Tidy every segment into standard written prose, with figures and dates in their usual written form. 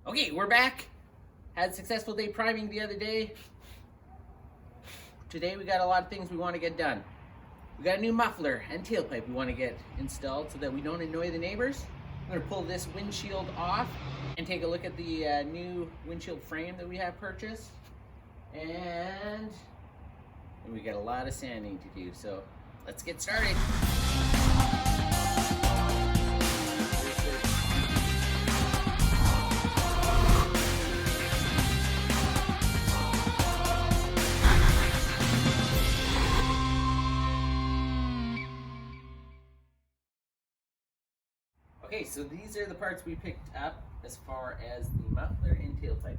Okay, we're back. Had a successful day priming the other day. Today we got a lot of things we want to get done. We got a new muffler and tailpipe we want to get installed so that we don't annoy the neighbors. I'm going to pull this windshield off and take a look at the new windshield frame that we have purchased. And we got a lot of sanding to do, so let's get started. Okay, so these are the parts we picked up as far as the muffler and tailpipe.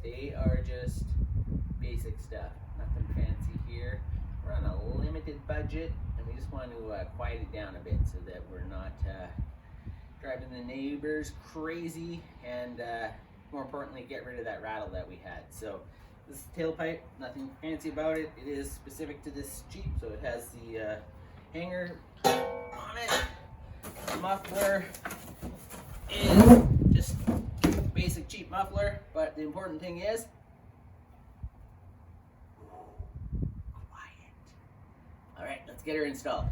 They are just basic stuff, nothing fancy here. We're on a limited budget and we just want to quiet it down a bit so that we're not driving the neighbors crazy and more importantly get rid of that rattle that we had. So this is tailpipe, nothing fancy about it. It is specific to this Jeep, so it has the hanger on it. The muffler is just basic cheap muffler, but the important thing is quiet. All right, let's get her installed.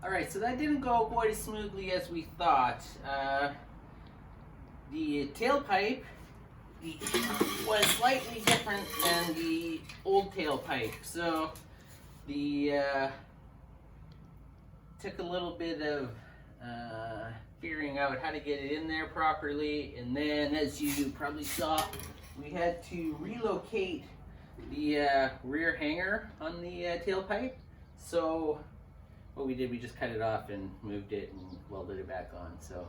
Alright, so that didn't go quite as smoothly as we thought. The tailpipe was slightly different than the old tailpipe. So the took a little bit of figuring out how to get it in there properly, and then as you probably saw, we had to relocate the rear hanger on the tailpipe. So what we did, we just cut it off and moved it and welded it back on. So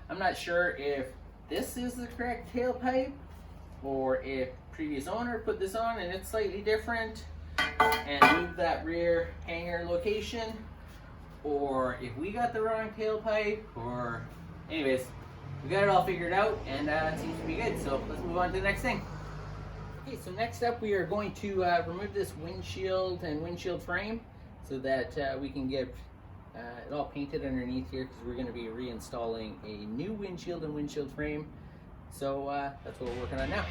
I'm not sure if this is the correct tailpipe or if previous owner put this on and it's slightly different and moved that rear hanger location, or if we got the wrong tailpipe, or anyways, we got it all figured out and it seems to be good. So let's move on to the next thing. Okay, so next up we are going to remove this windshield and windshield frame so that we can get it all painted underneath here, because we're going to be reinstalling a new windshield and windshield frame. So that's what we're working on now.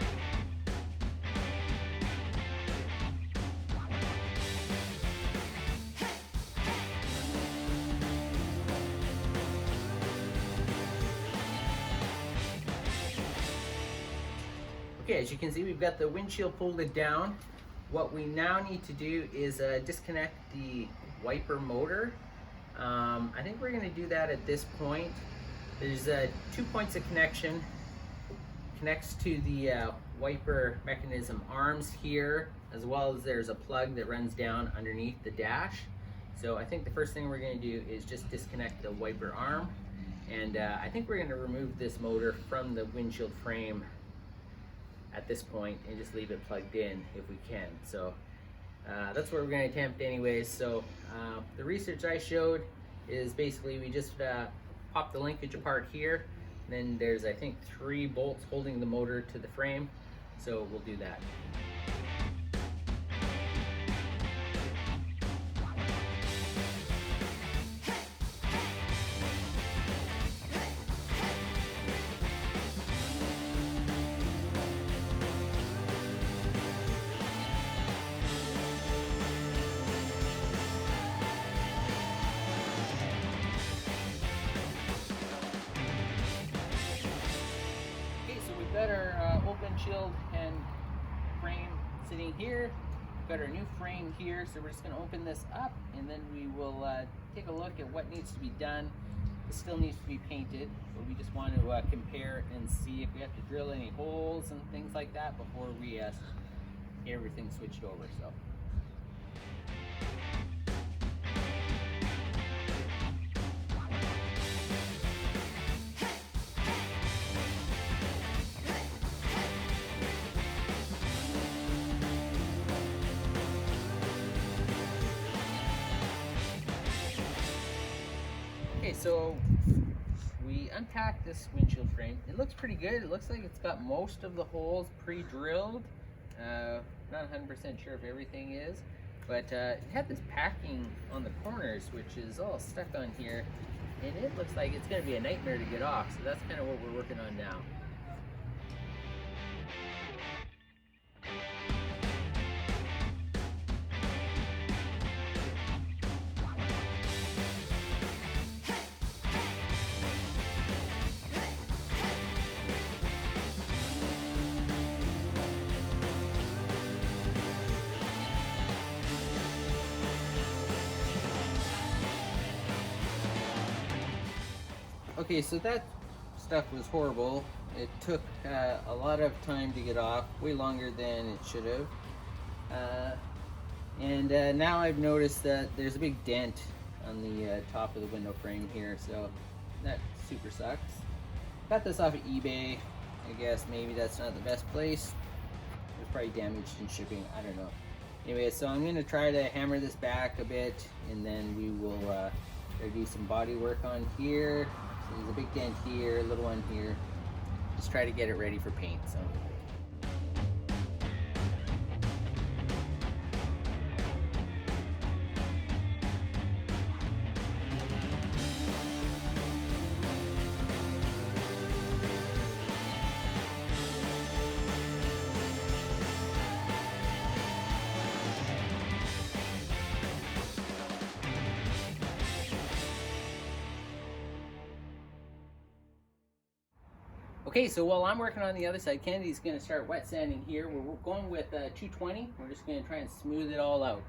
Okay, as you can see, we've got the windshield folded down. What we now need to do is disconnect the wiper motor. I think we're going to do that at this point. There's 2 points of connection. Connects to the wiper mechanism arms here, as well as there's a plug that runs down underneath the dash. So I think the first thing we're going to do is just disconnect the wiper arm, and I think we're going to remove this motor from the windshield frame at this point and just leave it plugged in if we can. So that's what we're going to attempt anyways. So the research I showed is basically we just pop the linkage apart here. Then there's, I think, 3 bolts holding the motor to the frame. So we'll do that. Got our old windshield and frame sitting here. We've got our new frame here, so we're just going to open this up and then we will take a look at what needs to be done. It still needs to be painted, but we just want to compare and see if we have to drill any holes and things like that before we get everything switched over. So. Okay, so we unpacked this windshield frame. It looks pretty good. It looks like it's got most of the holes pre-drilled. Not 100% sure if everything is, but it had this packing on the corners, which is all stuck on here, and it looks like it's going to be a nightmare to get off. So that's kind of what we're working on now. Okay, so that stuff was horrible. It took a lot of time to get off, way longer than it should have. And now I've noticed that there's a big dent on the top of the window frame here, so that super sucks. Got this off of eBay. I guess maybe that's not the best place. It was probably damaged in shipping, I don't know. Anyway, so I'm going to try to hammer this back a bit, and then we will try to do some body work on here. So there's a big dent here, a little one here. Just try to get it ready for paint. So. Okay, so while I'm working on the other side, Kennedy's going to start wet sanding here. We're going with 220. We're just going to try and smooth it all out.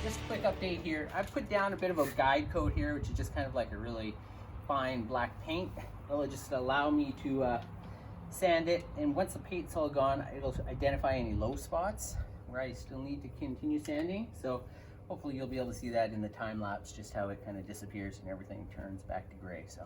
Just a quick update here. I've put down a bit of a guide coat here, which is just kind of like a really fine black paint. It'll just allow me to sand it, and once the paint's all gone, it'll identify any low spots where I still need to continue sanding. So hopefully you'll be able to see that in the time lapse, just how it kind of disappears and everything turns back to gray. So.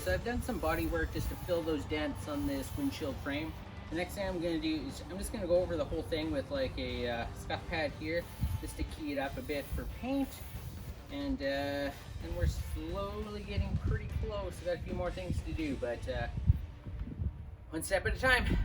so I've done some body work just to fill those dents on this windshield frame. The next thing I'm going to do is I'm just going to go over the whole thing with like a scuff pad here, just to key it up a bit for paint. And we're slowly getting pretty close. We've got a few more things to do, but one step at a time.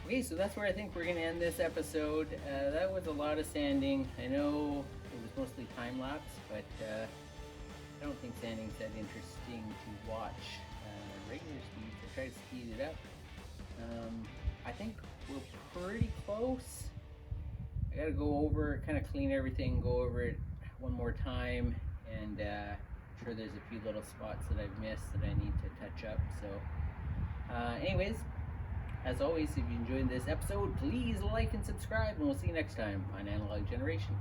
Okay, so that's where I think we're going to end this episode. That was a lot of sanding. I know it was mostly time lapse, but I don't think sanding's that interesting to watch. Regular speeds, I try to speed it up. I think we're pretty close. I gotta go over, kind of clean everything, go over it one more time, and I'm sure there's a few little spots that I've missed that I need to touch up. So, anyways, as always, if you enjoyed this episode, please like and subscribe, and we'll see you next time on Analog Generation.